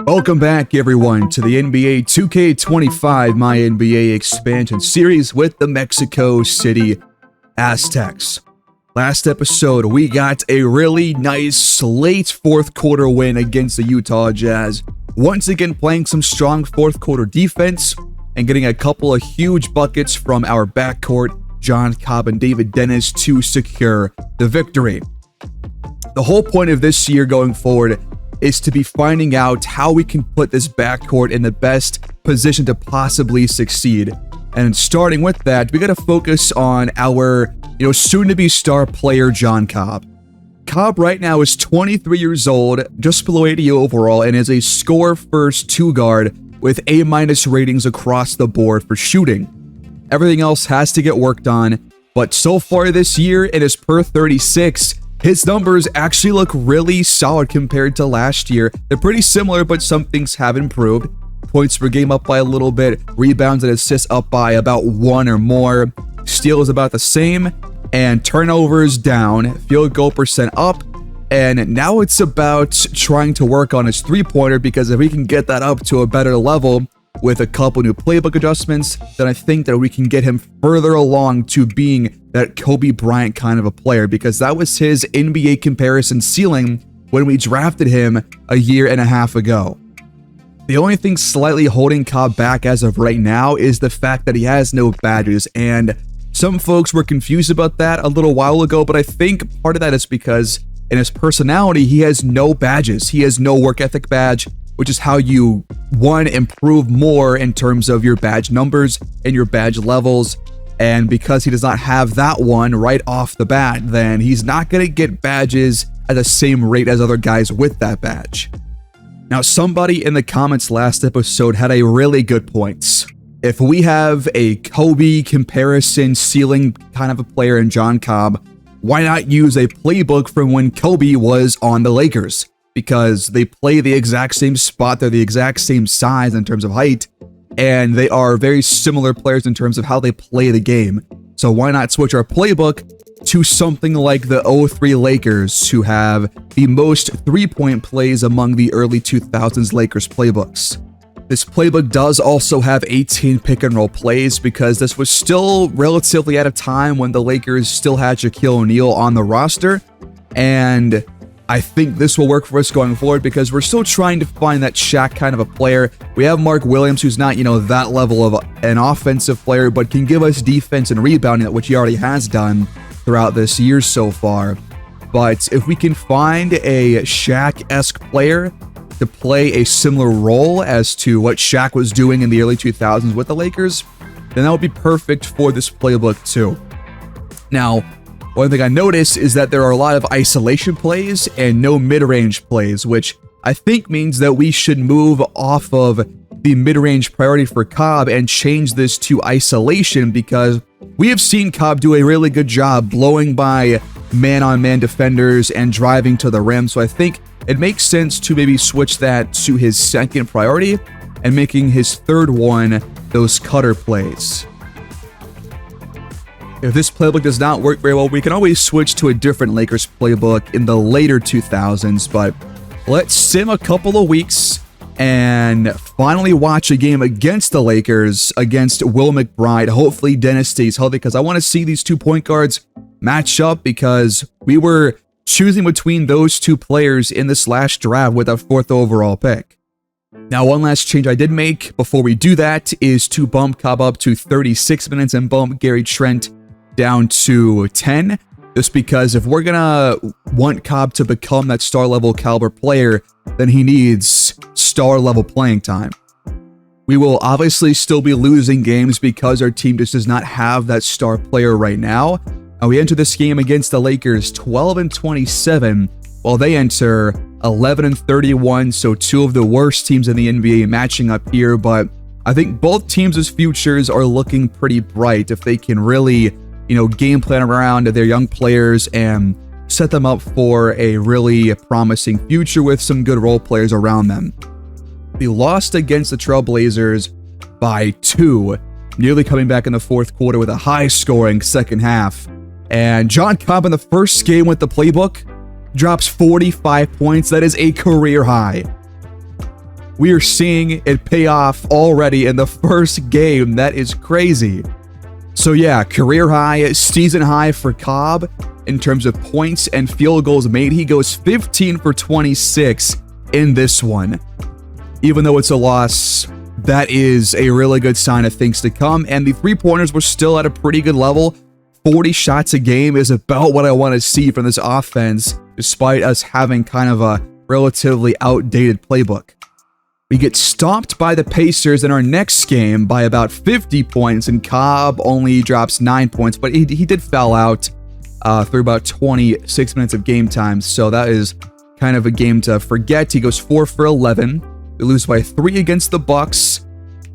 Welcome back, everyone, to the NBA 2K25 MyNBA expansion series with the Mexico City Aztecs. Last episode, we got a really nice late fourth quarter win against the Utah Jazz. Once again, playing some strong fourth quarter defense and getting a couple of huge buckets from our backcourt, John Cobb and David Dennis, to secure the victory. The whole point of this year going forward is to be finding out how we can put this backcourt in the best position to possibly succeed. And starting with that, we got to focus on our, soon-to-be star player, John Cobb. Cobb right now is 23 years old, just below 80 overall, and is a score-first two-guard with A- ratings across the board for shooting. Everything else has to get worked on, but so far this year, it is per 36. His numbers actually look really solid compared to last year. They're pretty similar, but some things have improved. Points per game up by a little bit, rebounds and assists up by about 1 or more. Steals about the same, and turnovers down, field goal percent up. And now it's about trying to work on his three-pointer, because if we can get that up to a better level with a couple new playbook adjustments, then I think that we can get him further along to being that Kobe Bryant kind of a player, because that was his NBA comparison ceiling when we drafted him a year and a half ago. The only thing slightly holding Cobb back as of right now is the fact that he has no badges, and some folks were confused about that a little while ago, but I think part of that is because in his personality, he has no badges. He has no work ethic badge, which is how you, one, improve more in terms of your badge numbers and your badge levels. And because he does not have that one right off the bat, then he's not going to get badges at the same rate as other guys with that badge. Now, somebody in the comments last episode had a really good point. If we have a Kobe comparison ceiling kind of a player in John Cobb, why not use a playbook from when Kobe was on the Lakers? Because they play the exact same spot, they're the exact same size in terms of height, and they are very similar players in terms of how they play the game. So why not switch our playbook to something like the 03 Lakers, who have the most three-point plays among the early 2000s Lakers playbooks. This playbook does also have 18 pick-and-roll plays, because this was still relatively at a time when the Lakers still had Shaquille O'Neal on the roster, and I think this will work for us going forward, because we're still trying to find that Shaq kind of a player. We have Mark Williams, who's not, that level of an offensive player, but can give us defense and rebounding, which he already has done throughout this year so far. But if we can find a Shaq-esque player to play a similar role as to what Shaq was doing in the early 2000s with the Lakers, then that would be perfect for this playbook too. Now, one thing I noticed is that there are a lot of isolation plays and no mid-range plays, which I think means that we should move off of the mid-range priority for Cobb and change this to isolation, because we have seen Cobb do a really good job blowing by man-on-man defenders and driving to the rim. So I think it makes sense to maybe switch that to his second priority and making his third one those cutter plays. If this playbook does not work very well, we can always switch to a different Lakers playbook in the later 2000s, but let's sim a couple of weeks and finally watch a game against the Lakers, against Will McBride. Hopefully Dennis stays healthy, because I want to see these 2 point guards match up, because we were choosing between those two players in this last draft with a 4th overall pick. Now, one last change I did make before we do that is to bump Cobb up to 36 minutes and bump Gary Trent down to 10, just because if we're gonna want Cobb to become that star level caliber player, then he needs star level playing time. We will obviously still be losing games because our team just does not have that star player right now. And we enter this game against the Lakers 12-27, while they enter 11-31, so two of the worst teams in the NBA matching up here. But I think both teams' futures are looking pretty bright if they can really game plan around their young players and set them up for a really promising future with some good role players around them. We lost against the Trailblazers by 2, nearly coming back in the fourth quarter with a high-scoring second half. And John Cobb in the first game with the playbook drops 45 points. That is a career high. we are seeing it pay off already in the first game. That is crazy. So yeah, career high, season high for Cobb in terms of points and field goals made. He goes 15 for 26 in this one. Even though it's a loss, that is a really good sign of things to come. And the three-pointers were still at a pretty good level. 40 shots a game is about what I want to see from this offense, despite us having kind of a relatively outdated playbook. We get stopped by the Pacers in our next game by about 50 points, and Cobb only drops 9 points, but he did foul out through about 26 minutes of game time, so that is kind of a game to forget. He goes 4 for 11. We lose by 3 against the Bucks.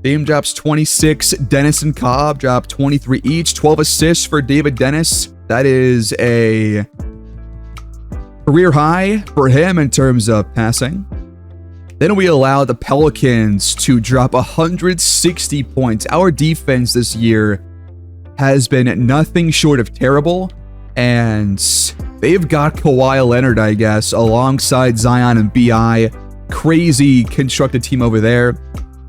Dame drops 26. Dennis and Cobb drop 23 each. 12 assists for David Dennis. That is a career high for him in terms of passing. Then we allow the Pelicans to drop 160 points. Our defense this year has been nothing short of terrible, and they've got Kawhi Leonard, I guess, alongside Zion and B.I. Crazy constructed team over there.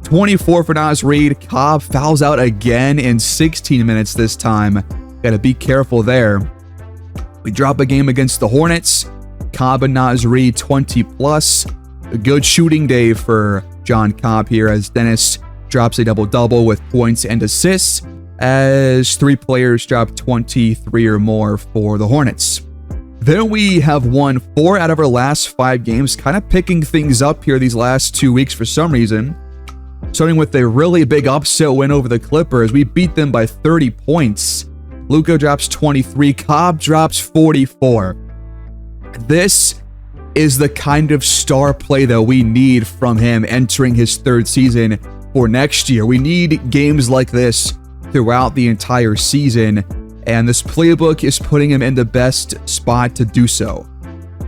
24 for Naz Reid. Cobb fouls out again in 16 minutes this time. Gotta be careful there. We drop a game against the Hornets. Cobb and Naz Reid 20 plus. A good shooting day for John Cobb here as Dennis drops a double-double with points and assists, as 3 players drop 23 or more for the Hornets. Then we have won 4 out of our last 5 games, kind of picking things up here these last 2 weeks for some reason. Starting with a really big upset win over the Clippers. We beat them by 30 points. Luka drops 23, Cobb drops 44. This is the kind of star play that we need from him entering his 3rd season for next year. We need games like this throughout the entire season, and this playbook is putting him in the best spot to do so.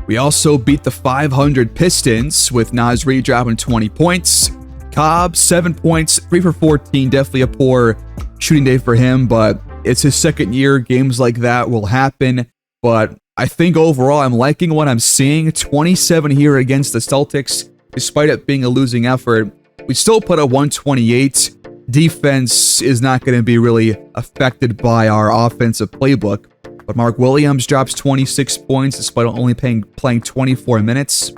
We also beat the 500 Pistons with Naz Reid dropping 20 points. Cobb, 7 points, 3 for 14. Definitely a poor shooting day for him, but it's his 2nd year. Games like that will happen, but I think overall I'm liking what I'm seeing. 27 here against the Celtics, despite it being a losing effort. We still put a 128. Defense is not going to be really affected by our offensive playbook. But Mark Williams drops 26 points despite only playing 24 minutes.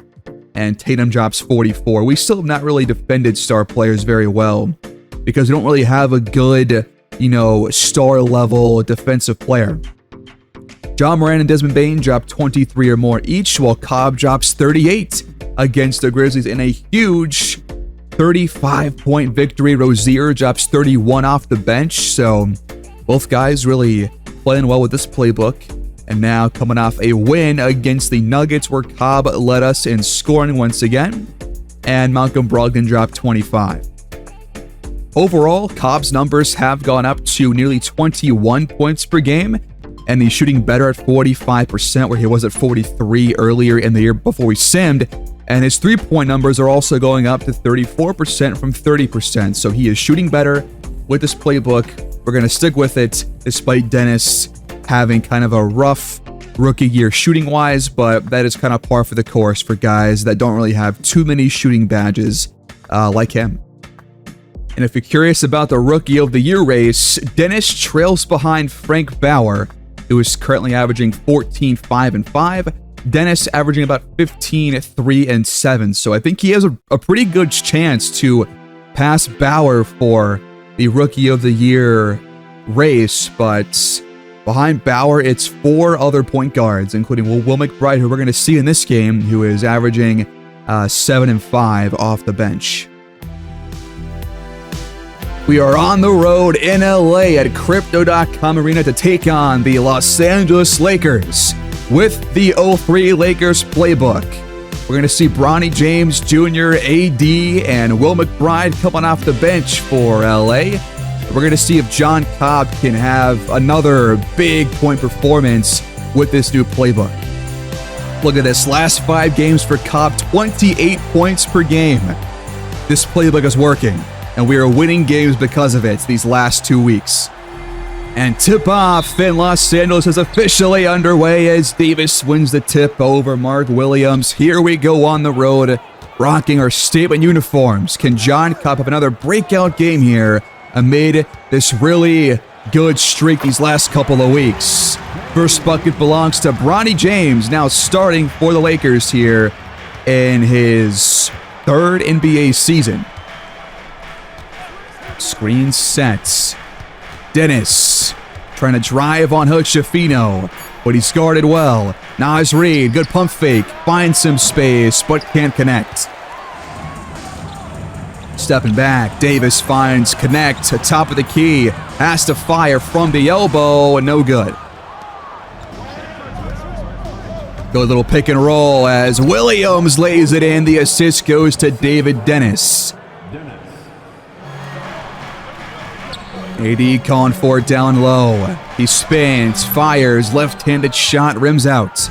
And Tatum drops 44. We still have not really defended star players very well because we don't really have a good, star level defensive player. John Moran and Desmond Bane drop 23 or more each, while Cobb drops 38 against the Grizzlies in a huge 35-point victory. Rozier drops 31 off the bench, so both guys really playing well with this playbook. And now coming off a win against the Nuggets where Cobb led us in scoring once again, and Malcolm Brogdon dropped 25. Overall, Cobb's numbers have gone up to nearly 21 points per game, and he's shooting better at 45%, where he was at 43 earlier in the year before we simmed. And his three-point numbers are also going up to 34% from 30%. So he is shooting better with this playbook. We're going to stick with it, despite Dennis having kind of a rough rookie year shooting-wise, but that is kind of par for the course for guys that don't really have too many shooting badges like him. And if you're curious about the Rookie of the Year race, Dennis trails behind Frank Bauer, who is currently averaging 14, 5, and 5. Dennis averaging about 15, 3, and 7. So I think he has a pretty good chance to pass Bauer for the Rookie of the Year race. But behind Bauer, it's 4 other point guards, including Will McBride, who we're going to see in this game, who is averaging 7 and 5 off the bench. We are on the road in LA at Crypto.com Arena to take on the Los Angeles Lakers with the 03 Lakers playbook. We're going to see Bronny James Jr., AD, and Will McBride coming off the bench for LA. We're going to see if John Cobb can have another big point performance with this new playbook. Look at this. Last 5 games for Cobb, 28 points per game. This playbook is working, and we are winning games because of it these last 2 weeks. And tip-off in Los Angeles is officially underway as Davis wins the tip over Mark Williams. Here we go on the road rocking our statement uniforms. Can John Cobb have another breakout game here amid this really good streak these last couple of weeks? First bucket belongs to Bronny James, now starting for the Lakers here in his third NBA season. Screen sets. Dennis trying to drive on Hood-Schifino, but he's guarded well. Naz Reid, good pump fake, finds some space, but can't connect. Stepping back, Davis finds connect, top of the key, has to fire from the elbow, and no good. Good little pick and roll as Williams lays it in. The assist goes to David Dennis. AD calling for it down low. He spins, fires, left-handed shot, rims out.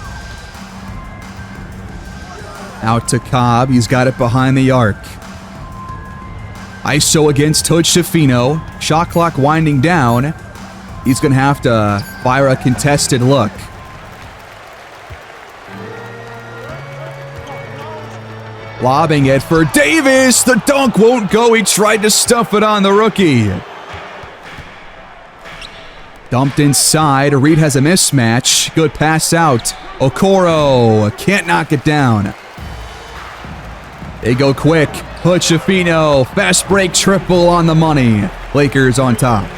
Out to Cobb, he's got it behind the arc. ISO against Hood-Schifino. Shot clock winding down. He's going to have to fire a contested look. Lobbing it for Davis. The dunk won't go. He tried to stuff it on the rookie. Dumped inside. Reid has a mismatch. Good pass out. Okoro can't knock it down. They go quick. Hood-Schifino. Fast break triple on the money. Lakers on top.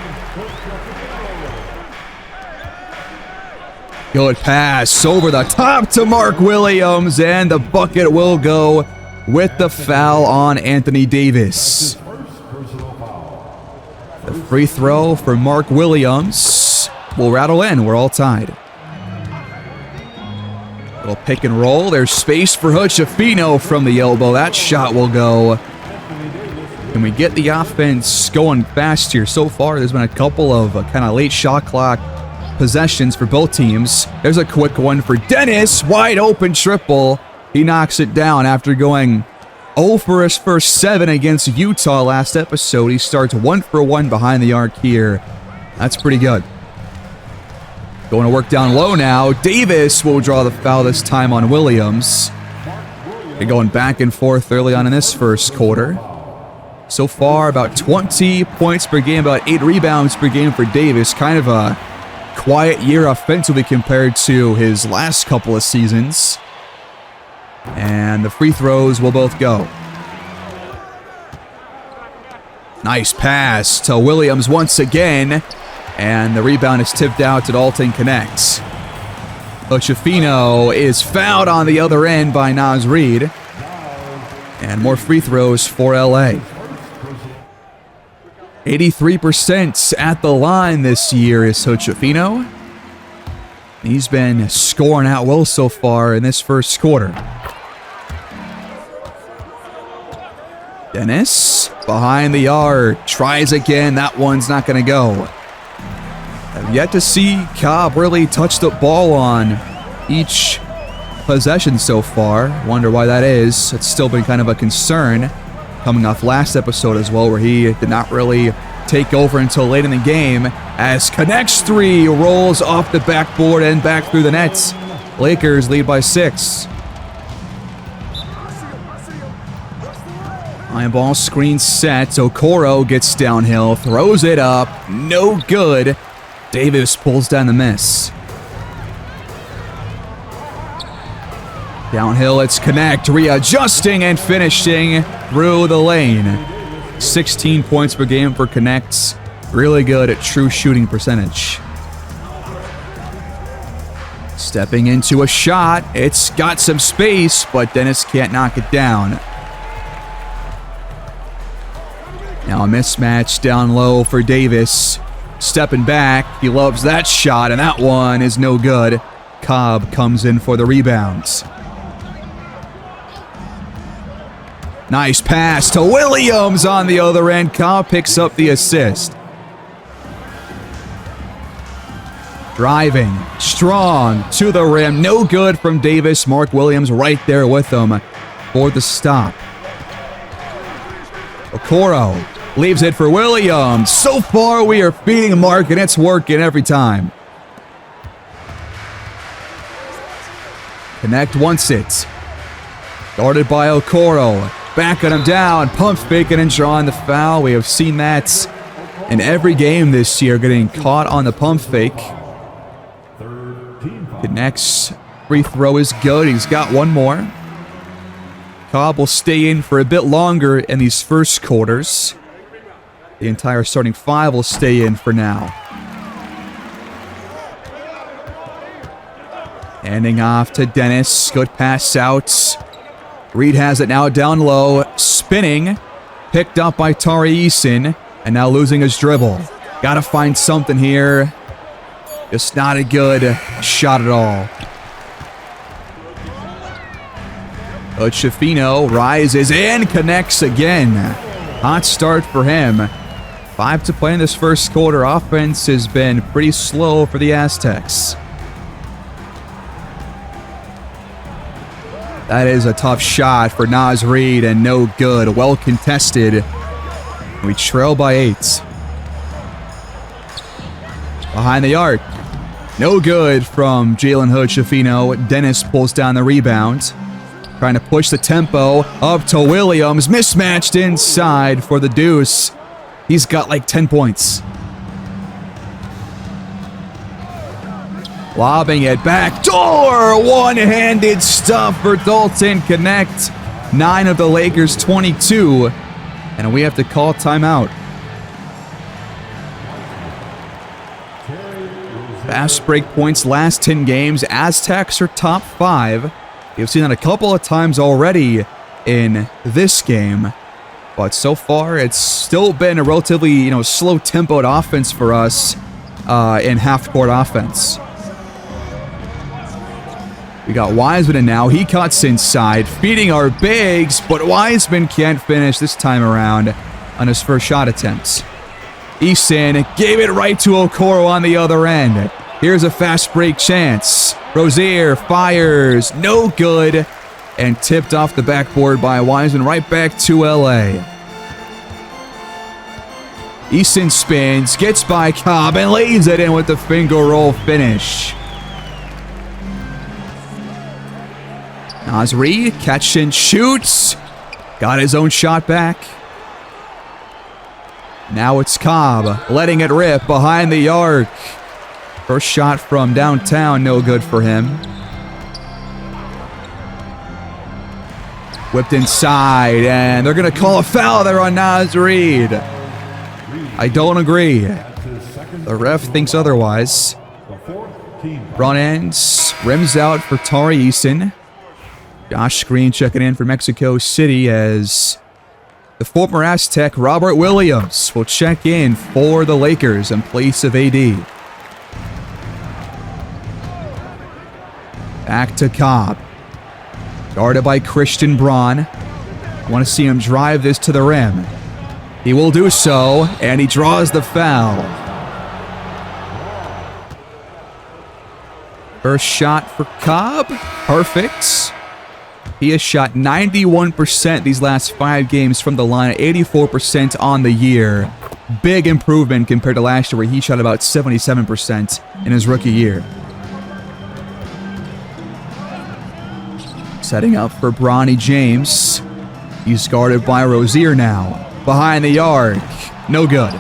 Good pass over the top to Mark Williams. And the bucket will go with the foul on Anthony Davis. The free throw for Mark Williams will rattle in. We're all tied. Little pick and roll. There's space for Hood-Schifino from the elbow. That shot will go. Can we get the offense going fast here? So far, there's been a couple of kind of late shot clock possessions for both teams. There's a quick one for Dennis. Wide open triple. He knocks it down after going 0 for his first 7 against Utah last episode. He starts 1 for 1 behind the arc here. That's pretty good. Going to work down low now. Davis will draw the foul this time on Williams. They're going back and forth early on in this first quarter. So far, about 20 points per game, about 8 rebounds per game for Davis. Kind of a quiet year offensively compared to his last couple of seasons. And the free throws will both go. Nice pass to Williams once again. And the rebound is tipped out to Dalton connects. Hood-Schifino is fouled on the other end by Naz Reid. And more free throws for LA. 83% at the line this year is Hood-Schifino. He's been scoring out well so far in this first quarter. Dennis, behind the arc, tries again. That one's not going to go. I've yet to see Cobb really touch the ball on each possession so far. Wonder why that is. It's still been kind of a concern coming off last episode as well, where he did not really take over until late in the game. As connects 3, rolls off the backboard and back through the nets. Lakers lead by 6. Iron ball screen set. Okoro gets downhill, throws it up. No good. Davis pulls down the miss. Downhill, it's connect. Readjusting and finishing through the lane. 16 points per game for connects. Really good at true shooting percentage. Stepping into a shot. It's got some space, but Dennis can't knock it down. Now a mismatch down low for Davis. Stepping back. He loves that shot, and that one is no good. Cobb comes in for the rebounds. Nice pass to Williams on the other end. Cobb picks up the assist. Driving, strong, to the rim. No good from Davis. Mark Williams right there with him for the stop. Okoro leaves it for Williams. So far, we are feeding Mark, and it's working every time. Connect wants it. Guarded by Okoro. Backing him down. Pump faking and drawing the foul. We have seen that in every game this year, getting caught on the pump fake. Connects. Free throw is good. He's got one more. Cobb will stay in for a bit longer in these first quarters. The entire starting five will stay in for now. Handing off to Dennis. Good pass out. Reed has it now down low. Spinning. Picked up by Tari Eason. And now losing his dribble. Gotta find something here. Just not a good shot at all. Ochefino rises in. Connects again. Hot start for him. 5 to play in this first quarter. Offense has been pretty slow for the Aztecs. That is a tough shot for Naz Reid and no good. Well contested. We trail by 8. Behind the arc. No good from Jalen Ochefino. Dennis pulls down the rebound. Trying to push the tempo up to Williams. Mismatched inside for the deuce. He's got like 10 points. Lobbing it back door. One-handed stuff for Dalton. Connect. 9 of the Lakers' 22. And we have to call timeout. Fast break points last 10 games. Aztecs are top 5. You've seen that a couple of times already in this game. But so far, it's still been a relatively, slow-tempoed offense for us in half-court offense. We got Wiseman in now. He cuts inside, feeding our bigs, but Wiseman can't finish this time around on his first shot attempts. Eason gave it right to Okoro on the other end. Here's a fast break chance. Rozier fires, no good, and tipped off the backboard by Wiseman right back to LA. Eason spins, gets by Cobb, and lays it in with the finger roll finish. Nasri, catch and shoots. Got his own shot back. Now it's Cobb, letting it rip behind the arc. First shot from downtown, no good for him. Whipped inside, and they're going to call a foul there on Naz Reid. I don't agree. The ref thinks otherwise. Front ends, rims out for Tari Eason. Josh Green checking in for Mexico City as the former Aztec Robert Williams will check in for the Lakers in place of AD. Back to Cobb. Guarded by Christian Braun. Want to see him drive this to the rim. He will do so, and he draws the foul. First shot for Cobb. Perfect. He has shot 91% these last 5 games from the line, 84% on the year. Big improvement compared to last year where he shot about 77% in his rookie year. Setting up for Bronny James. He's guarded by Rozier now. Behind the arc. No good.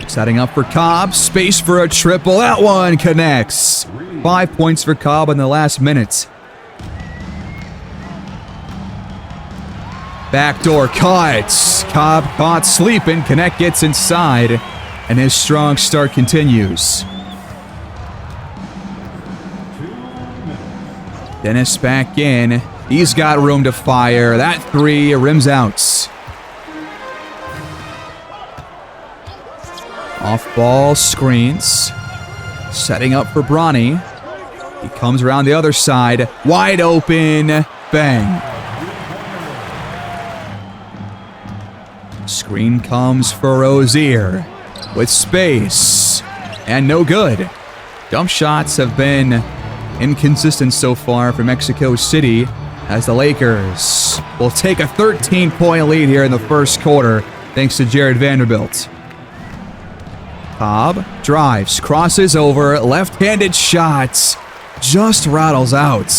Setting up for Cobb. Space for a triple. That one connects. 5 points for Cobb in the last minute. Backdoor cuts. Cobb caught sleeping. Connect gets inside. And his strong start continues. Dennis back in. He's got room to fire. That 3 rims out. Off ball screens. Setting up for Bronny. He comes around the other side. Wide open. Bang. Screen comes for Rozier. With space. And no good. Jump shots have been inconsistent so far for Mexico City as the Lakers will take a 13-point lead here in the first quarter thanks to Jared Vanderbilt. Cobb drives, crosses over, left-handed shots. just rattles out.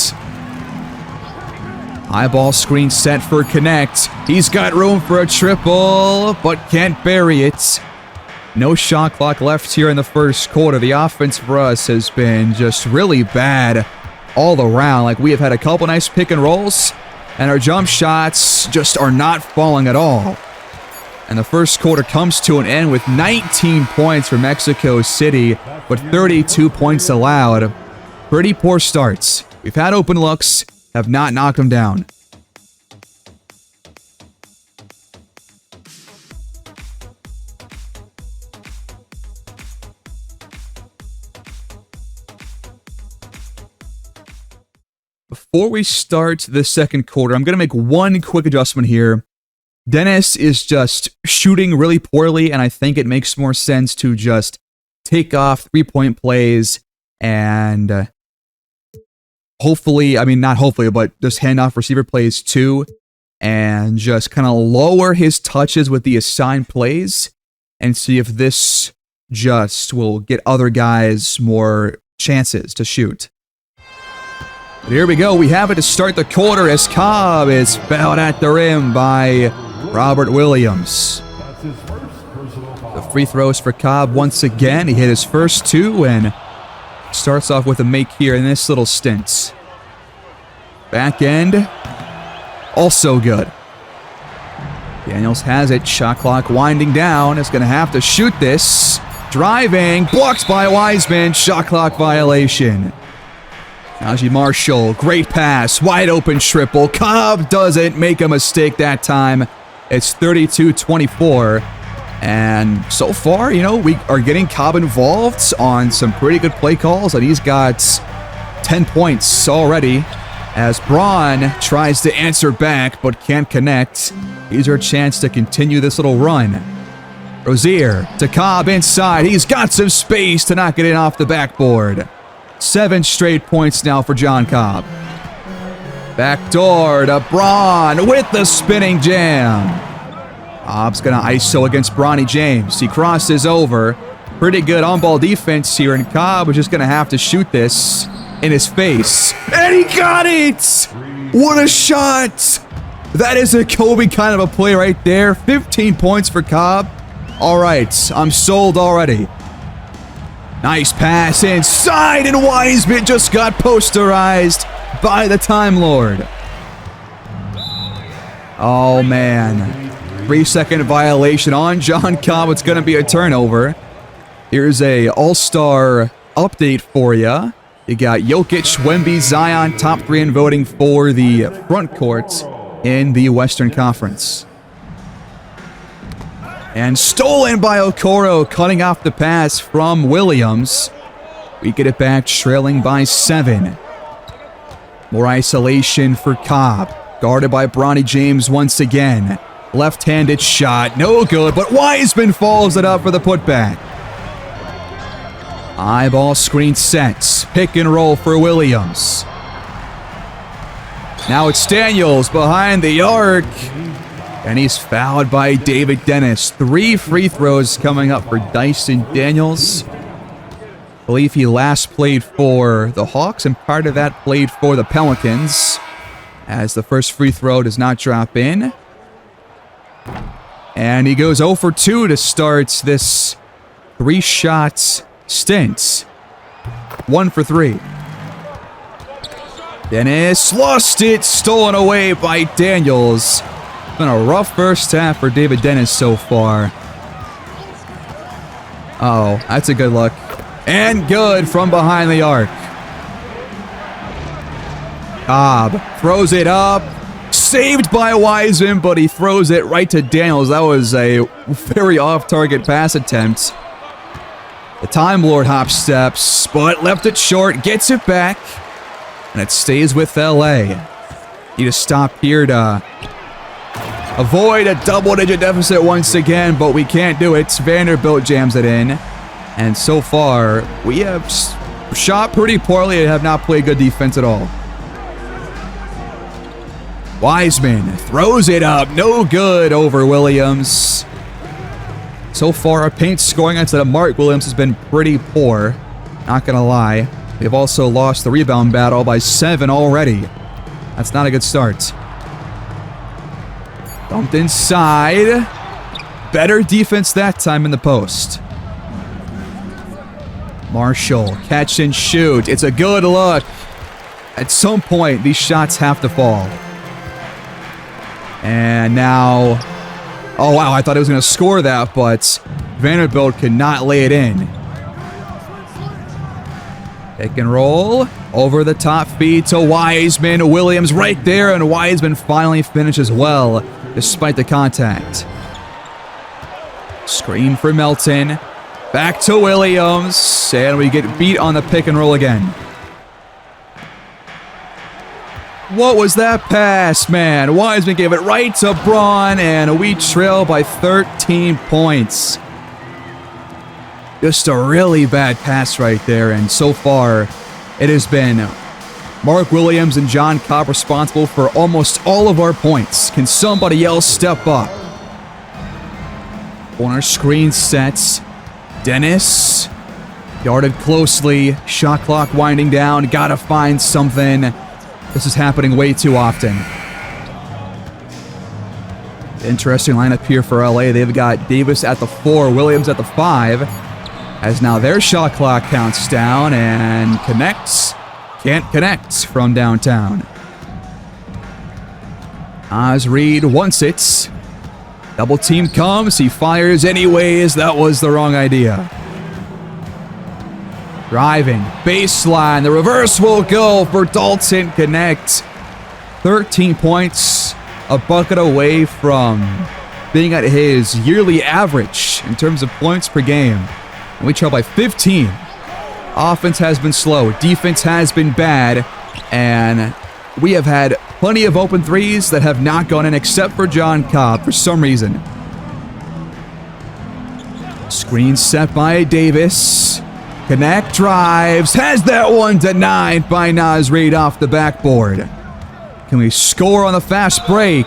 High ball screen set for connect. He's got room for a triple, but can't bury it. No shot clock left here in the first quarter. The offense for us has been just really bad all around. Like, we have had a couple nice pick and rolls, and our jump shots just are not falling at all. And the first quarter comes to an end with 19 points for Mexico City, but 32 points allowed. Pretty poor starts. We've had open looks, have not knocked them down. Before we start the second quarter, I'm going to make one quick adjustment here. Dennis is just shooting really poorly, and I think it makes more sense to just take off three-point plays and hopefully, I mean, not hopefully, but just hand off receiver plays too, and just kind of lower his touches with the assigned plays and see if this just will get other guys more chances to shoot. But here we go. We have it to start the quarter as Cobb is fouled at the rim by Robert Williams. The free throws for Cobb once again. He hit his first two and starts off with a make here in this little stint. Back end, also good. Daniels has it. Shot clock winding down. Is going to have to shoot this. Driving, blocked by Wiseman. Shot clock violation. Najee Marshall, great pass, wide open triple. Cobb doesn't make a mistake that time. It's 32-24. And so far, you know, we are getting Cobb involved on some pretty good play calls, and he's got 10 points already as Braun tries to answer back but can't connect. Here's our chance to continue this little run. Rozier to Cobb inside. He's got some space to knock it in off the backboard. 7 straight points now for John Cobb. Backdoor to Braun with the spinning jam. Cobb's going to ISO against Bronny James. He crosses over. Pretty good on-ball defense here, and Cobb is just going to have to shoot this in his face. And he got it! What a shot! That is a Kobe kind of a play right there. 15 points for Cobb. All right, I'm sold already. Nice pass inside, and Wiseman just got posterized by the Time Lord. Oh, man. 3-second violation on John Cobb. It's going to be a turnover. Here's a all-star update for you. You got Jokic, Wemby, Zion, top 3 in voting for the front court in the Western Conference. And stolen by Okoro, cutting off the pass from Williams. We get it back, trailing by 7. More isolation for Cobb. Guarded by Bronny James once again. Left-handed shot, no good, but Wiseman follows it up for the putback. Eyeball screen sets. Pick and roll for Williams. Now it's Daniels behind the arc. And he's fouled by David Dennis. 3 free throws coming up for Dyson Daniels. I believe he last played for the Hawks, and part of that played for the Pelicans, as the first free throw does not drop in. And he goes 0 for 2 to start this 3-shot stint. 1 for 3. Dennis lost it, stolen away by Daniels. It's been a rough first half for David Dennis so far. Oh, that's a good look. And good from behind the arc. Cobb throws it up. Saved by Wiseman, but he throws it right to Daniels. That was a very off-target pass attempt. The Time Lord hop steps, but left it short, gets it back, and it stays with LA. Need to stop here to avoid a double-digit deficit once again, but we can't do it. Vanderbilt jams it in. And so far, we have shot pretty poorly and have not played good defense at all. Wiseman throws it up. No good over Williams. So far, our paint scoring outside of Mark Williams has been pretty poor. Not going to lie. They've also lost the rebound battle by 7 already. That's not a good start. Dumped inside. Better defense that time in the post. Marshall, catch and shoot. It's a good look. At some point, these shots have to fall. And now... Oh, wow, I thought he was going to score that, but Vanderbilt could not lay it in. Pick and roll. Over the top feed to Wiseman. Williams right there, and Wiseman finally finishes well, despite the contact. Screen for Melton. Back to Williams, and we get beat on the pick and roll again. What was that pass, man? Wiseman gave it right to Braun, and we trail by 13 points. Just a really bad pass right there, and so far, it has been Mark Williams and John Cobb responsible for almost all of our points. Can somebody else step up? Corner screen sets. Dennis, guarded closely. Shot clock winding down. Gotta find something. This is happening way too often. Interesting lineup here for LA. They've got Davis at the 4, Williams at the 5. As now their shot clock counts down and connects. Can't connect from downtown. Oz Reed wants it. Double team comes. He fires anyways. That was the wrong idea. Driving. Baseline. The reverse will go for Dalton. Connect. 13 points. A bucket away from being at his yearly average in terms of points per game. And we trail by 15. Offense has been slow. Defense has been bad. And we have had plenty of open threes that have not gone in except for John Cobb for some reason. Screen set by Davis. Connect, drives, has that one denied by Naz Reid off the backboard. Can we score on the fast break?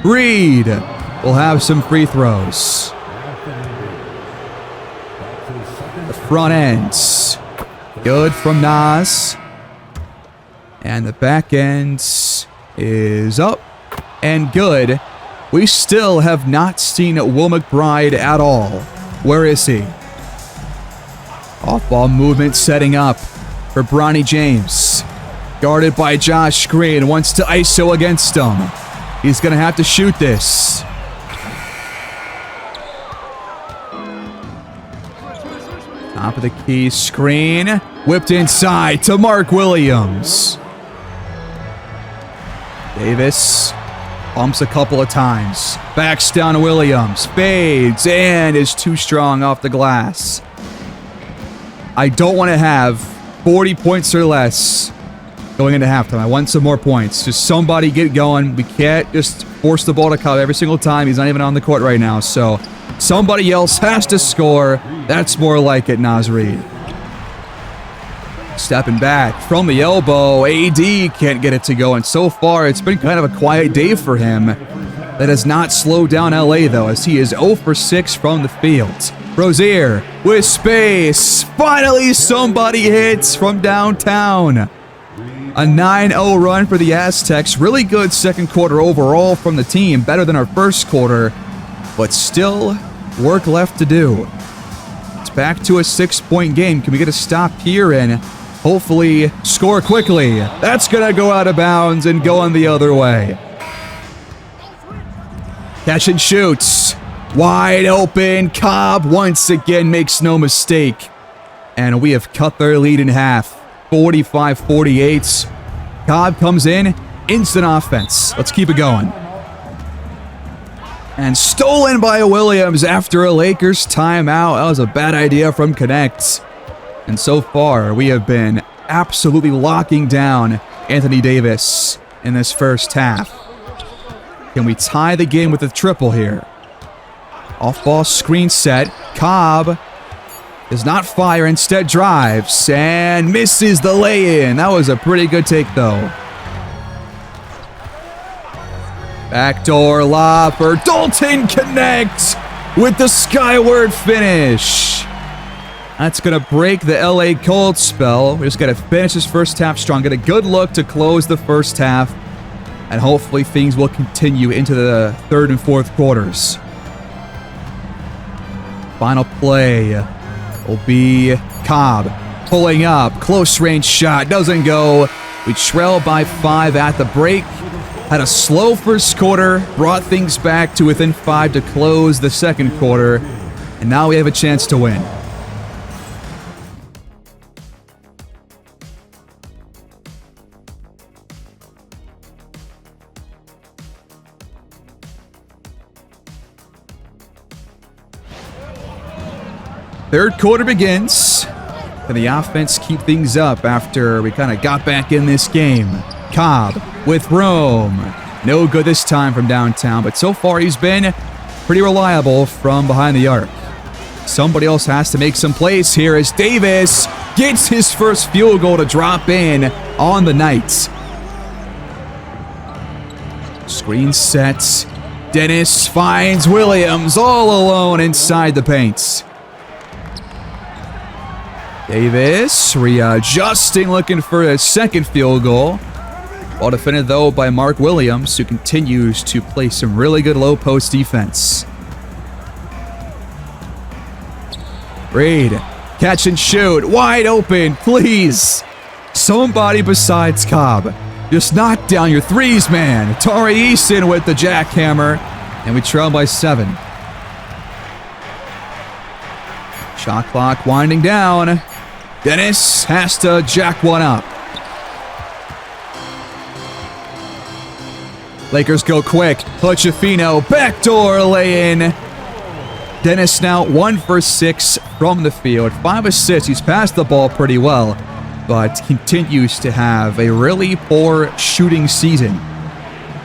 Reid will have some free throws. The front ends. Good from Naz. And the back end is up and good. We still have not seen Will McBride at all. Where is he? Off-ball movement setting up for Bronny James. Guarded by Josh Green. Wants to ISO against him. He's going to have to shoot this. Top of the key screen. Whipped inside to Mark Williams. Davis bumps a couple of times. Backs down to Williams. Fades and is too strong off the glass. I don't want to have 40 points or less going into halftime. I want some more points. Just somebody get going. We can't just force the ball to Cobb every single time. He's not even on the court right now. So somebody else has to score. That's more like it, Naz Reid. Stepping back from the elbow. AD can't get it to go. And so far, it's been kind of a quiet day for him. That has not slowed down LA, though, as he is 0 for 6 from the field. Rozier with space. Finally, somebody hits from downtown. A 9-0 run for the Aztecs. Really good second quarter overall from the team. Better than our first quarter, but still work left to do. It's back to a 6-point game. Can we get a stop here and hopefully score quickly? That's going to go out of bounds and go on the other way. Catch and shoots. Wide open. Cobb once again makes no mistake. And we have cut their lead in half. 45-48. Cobb comes in. Instant offense. Let's keep it going. And stolen by Williams after a Lakers timeout. That was a bad idea from Connect. And so far, we have been absolutely locking down Anthony Davis in this first half. Can we tie the game with a triple here? Off-ball screen set. Cobb does not fire, instead drives and misses the lay-in. That was a pretty good take, though. Backdoor lob for Dalton. Connect with the skyward finish. That's going to break the LA cold spell. We just got to finish this first half strong. Get a good look to close the first half. And hopefully things will continue into the third and fourth quarters. Final play will be Cobb pulling up. Close range shot. Doesn't go. We trail by 5 at the break. Had a slow first quarter. Brought things back to within 5 to close the second quarter. And now we have a chance to win. Third quarter begins. Can the offense keep things up after we kind of got back in this game? Cobb with room. No good this time from downtown, but so far he's been pretty reliable from behind the arc. Somebody else has to make some plays here as Davis gets his first field goal to drop in on the night. Screen set. Dennis finds Williams all alone inside the paint. Davis readjusting, looking for a second field goal. Well defended, though, by Mark Williams, who continues to play some really good low-post defense. Reed, catch and shoot. Wide open, please. Somebody besides Cobb. Just knock down your threes, man. Tari Eason with the jackhammer. And we trail by 7. Shot clock winding down. Dennis has to jack one up. Lakers go quick. Pochefino, backdoor lay-in. Dennis now 1 for 6 from the field. 5 assists. He's passed the ball pretty well, but continues to have a really poor shooting season.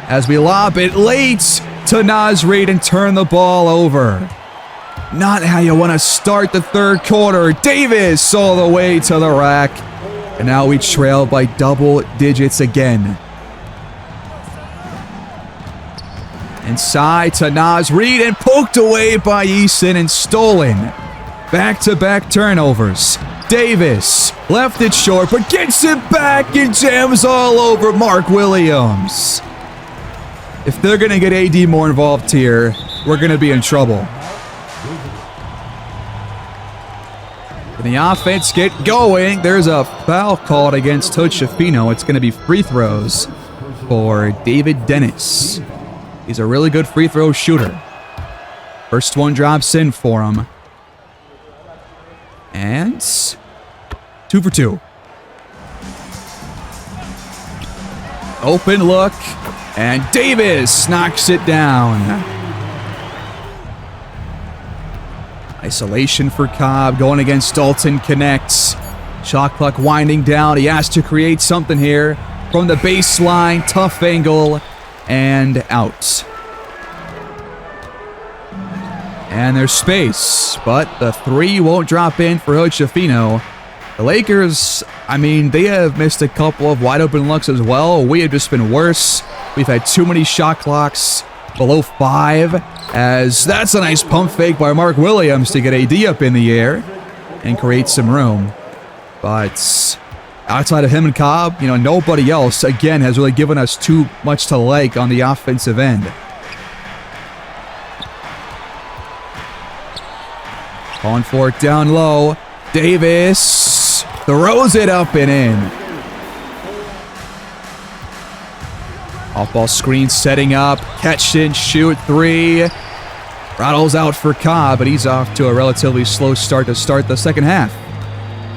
As we lob it late to Naz Reid and turn the ball over. Not how you want to start the third quarter. Davis all the way to the rack. And now we trail by double digits again. Inside to Naz Reid and poked away by Eason and stolen. Back-to-back turnovers. Davis left it short but gets it back and jams all over Mark Williams. If they're going to get AD more involved here, we're going to be in trouble. Can the offense get going? There's a foul called against Pochefino. It's going to be free throws for David Dennis. He's a really good free throw shooter. First one drops in for him. And 2 for 2. Open look. And Davis knocks it down. Isolation for Cobb, going against Dalton, connects. Shot clock winding down. He has to create something here from the baseline. Tough angle and out. And there's space, but the 3 won't drop in for Pochefino. The Lakers, they have missed a couple of wide open looks as well. We have just been worse. We've had too many shot clocks below 5, as that's a nice pump fake by Mark Williams to get AD up in the air and create some room. But outside of him and Cobb, nobody else, again, has really given us too much to like on the offensive end. Calling for it down low. Davis throws it up and in. Off-ball screen setting up. Catch and shoot 3. Rattles out for Cobb, but he's off to a relatively slow start to start the second half.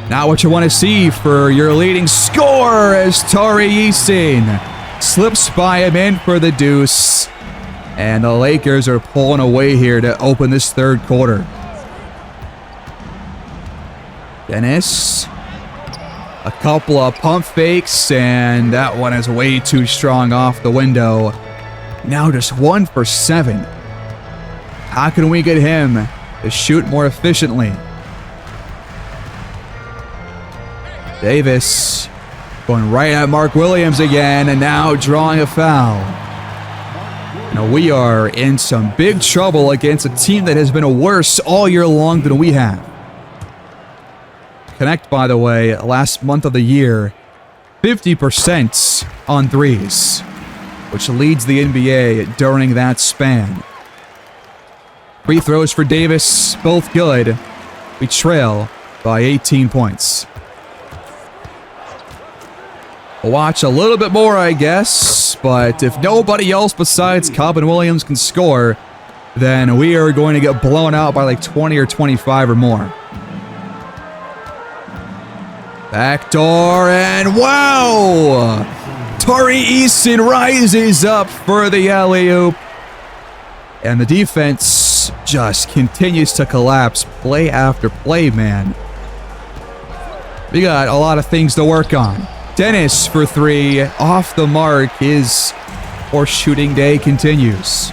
Now what you want to see for your leading scorer as Tari Eason slips by him in for the deuce. And the Lakers are pulling away here to open this third quarter. Dennis. A couple of pump fakes, and that one is way too strong off the window. Now just 1 for 7. How can we get him to shoot more efficiently? Davis going right at Mark Williams again, and now drawing a foul. We are in some big trouble against a team that has been worse all year long than we have. Connect, by the way, last month of the year, 50% on threes, which leads the NBA during that span. Free throws for Davis, both good. We trail by 18 points. We'll watch a little bit more, I guess, but if nobody else besides Cobb and Williams can score, then we are going to get blown out by like 20 or 25 or more. Backdoor, and wow! Tari Eason rises up for the alley-oop. And the defense just continues to collapse play after play, man. We got a lot of things to work on. Dennis for three, off the mark. His poor shooting day continues.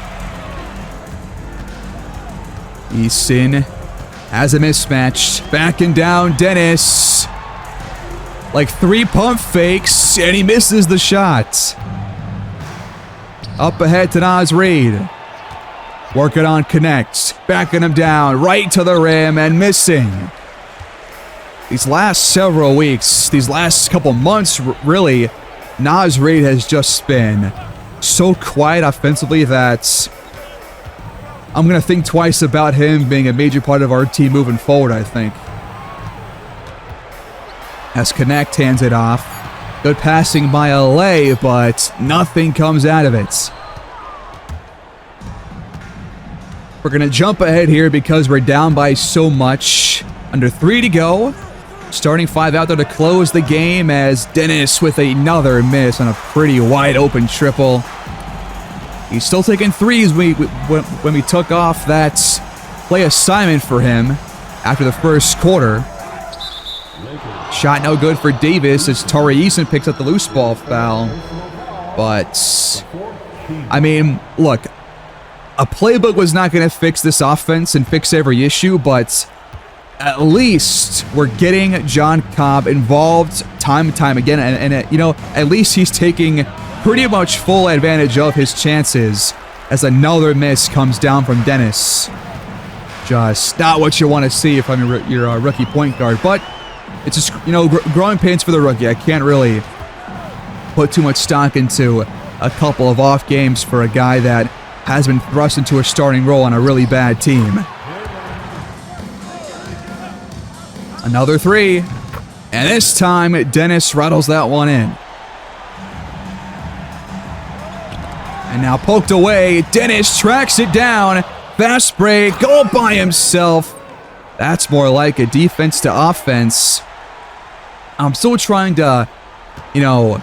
Eason has a mismatch. Backing down Dennis. Like 3 pump fakes, and he misses the shot. Up ahead to Naz Reid. Working on connects. Backing him down, right to the rim, and missing. These last several weeks, these last couple months, really, Naz Reid has just been so quiet offensively that I'm going to think twice about him being a major part of our team moving forward, I think. As Connect hands it off. Good passing by LA, but nothing comes out of it. We're going to jump ahead here because we're down by so much. Under 3 to go. Starting 5 out there to close the game as Dennis with another miss on a pretty wide open triple. He's still taking threes when we took off that play assignment for him after the first quarter. Shot no good for Davis as Tari Eason picks up the loose ball foul. But, I mean, look, a playbook was not going to fix this offense and fix every issue, but at least we're getting John Cobb involved time and time again. And you know, at least he's taking pretty much full advantage of his chances as another miss comes down from Dennis. Just not what you want to see if I'm your rookie point guard. But it's just, you know, growing pains for the rookie. I can't really put too much stock into a couple of off games for a guy that has been thrust into a starting role on a really bad team. Another three. And this time, Dennis rattles that one in. And now poked away. Dennis tracks it down. Fast break. All by himself. That's more like a defense to offense. I'm still trying to, you know,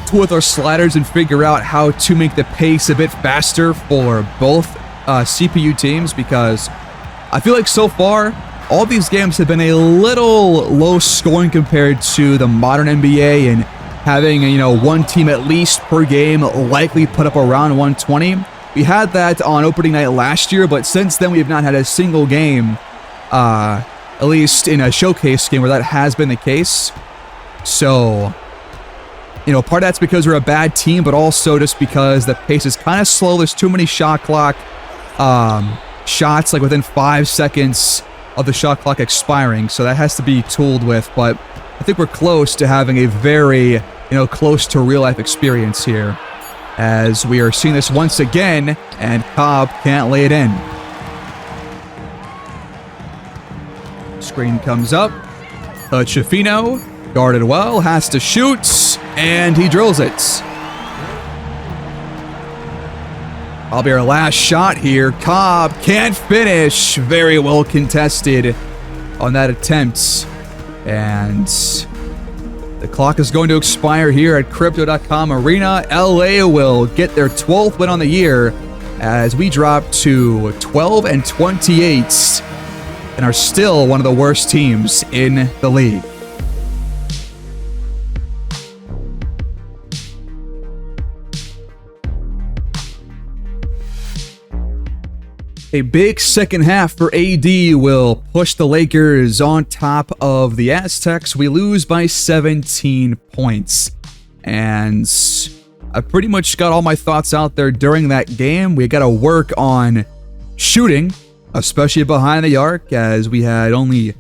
tool with our sliders and figure out how to make the pace a bit faster for both CPU teams, because I feel like so far, all these games have been a little low scoring compared to the modern NBA, and having, you know, one team at least per game likely put up around 120. We had that on opening night last year, but since then we have not had a single game, at least in a showcase game, where that has been the case. So, you know, part of that's because we're a bad team, but also just because the pace is kind of slow. There's too many shot clock shots, like within 5 seconds of the shot clock expiring, so that has to be tooled with. But I think we're close to having a very, you know, close to real life experience here, as we are seeing this once again, and Cobb can't lay it in. Screen comes up. Chifino guarded well, has to shoot, and he drills it. Probably our last shot here. Cobb can't finish. Very well contested on that attempt. And the clock is going to expire here at Crypto.com Arena. LA will get their 12th win on the year as we drop to 12-28 and are still one of the worst teams in the league. A big second half for AD will push the Lakers on top of the Aztecs. We lose by 17 points. And I pretty much got all my thoughts out there during that game. We got to work on shooting, especially behind the arc, as we had only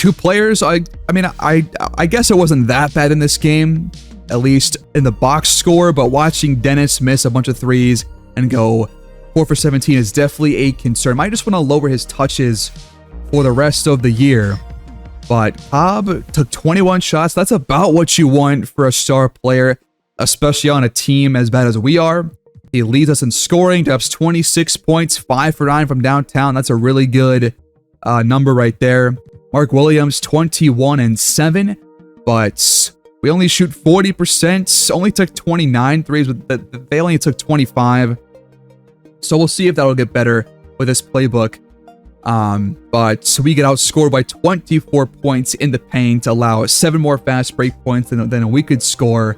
two players. I guess it wasn't that bad in this game, at least in the box score, but watching Dennis miss a bunch of threes and go 4 for 17 is definitely a concern. Might just want to lower his touches for the rest of the year. But Cobb took 21 shots. That's about what you want for a star player, especially on a team as bad as we are. He leads us in scoring, drops 26 points, 5 for 9 from downtown. That's a really good number right there. Mark Williams, 21 and 7, but we only shoot 40%. Only took 29 threes, but they only took 25. So we'll see if that'll get better with this playbook. But we get outscored by 24 points in the paint, allow 7 more fast break points than we could score,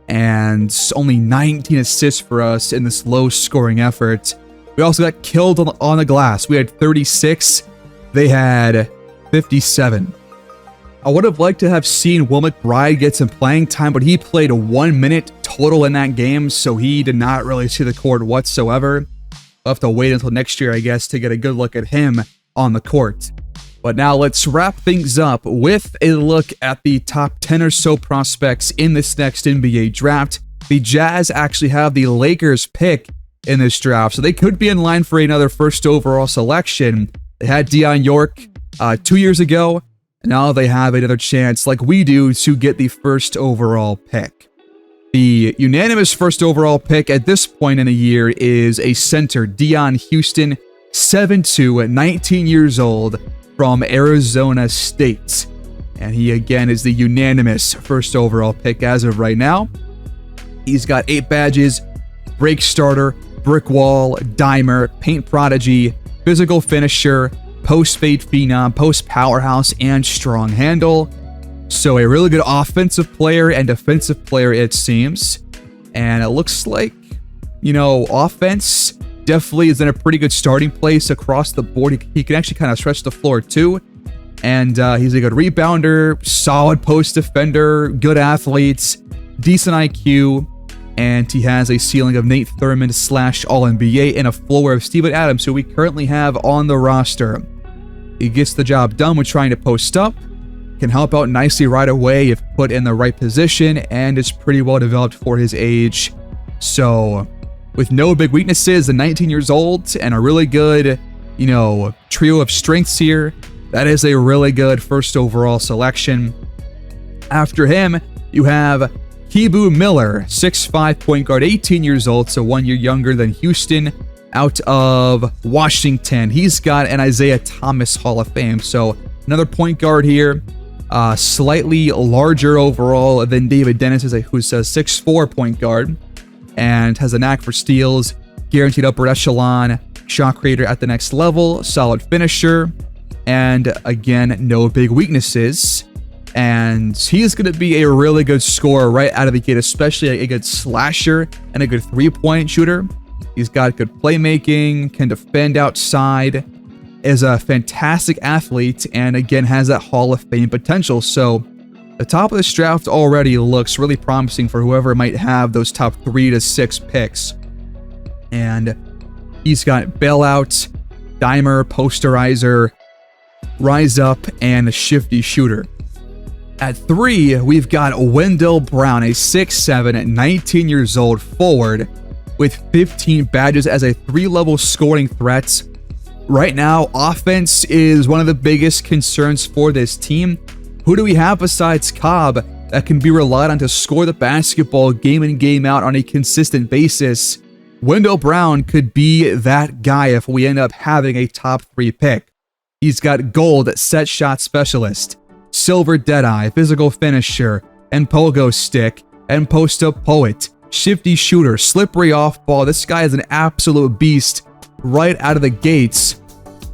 and only 19 assists for us in this low scoring effort. We also got killed on the glass. We had 36. They had 57. I would have liked to have seen Will McBride get some playing time, but he played 1 minute total in that game, so he did not really see the court whatsoever. We'll have to wait until next year, I guess, to get a good look at him on the court. But now let's wrap things up with a look at the top 10 or so prospects in this next NBA draft. The Jazz actually have the Lakers pick in this draft, so they could be in line for another first overall selection. They had Deion York 2 years ago, and now they have another chance, like we do, to get the first overall pick. The unanimous first overall pick at this point in the year is a center, Dion Houston, 7'2", 19 years old, from Arizona State. And he, again, is the unanimous first overall pick as of right now. He's got 8 badges: break starter, brick wall, dimer, paint prodigy, physical finisher, post fade phenom, post powerhouse, and strong handle. So a really good offensive player and defensive player, it seems. And it looks like, offense definitely is in a pretty good starting place across the board. He can actually kind of stretch the floor too. And he's a good rebounder, solid post defender, good athlete, decent IQ. And he has a ceiling of Nate Thurmond / All-NBA and a floor of Steven Adams, who we currently have on the roster. He gets the job done with trying to post up, can help out nicely right away if put in the right position, and is pretty well developed for his age. So, with no big weaknesses, and 19 years old, and a really good, trio of strengths here, that is a really good first overall selection. After him, you have Kibu Miller, 6'5" point guard, 18 years old, so 1 year younger than Houston, out of Washington. He's got an Isaiah Thomas Hall of Fame, so another point guard here. Slightly larger overall than David Dennis, who's a 6'4" point guard and has a knack for steals, guaranteed upper echelon, shot creator at the next level, solid finisher, and again, no big weaknesses. And he's going to be a really good scorer right out of the gate, especially a good slasher and a good three-point shooter. He's got good playmaking, can defend outside, is a fantastic athlete, and again has that Hall of Fame potential. So the top of this draft already looks really promising for whoever might have those top 3 to 6 picks. And he's got bailout, dimer, posterizer, rise up, and a shifty shooter. At 3, we've got Wendell Brown, a 6'7", 19 years old forward with 15 badges as a 3-level scoring threat. Right now, offense is one of the biggest concerns for this team. Who do we have besides Cobb that can be relied on to score the basketball game in, game out on a consistent basis? Wendell Brown could be that guy if we end up having a top 3 pick. He's got gold set shot specialist, silver deadeye, physical finisher, and pogo stick, and post-up poet, shifty shooter, slippery off ball. This guy is an absolute beast right out of the gates.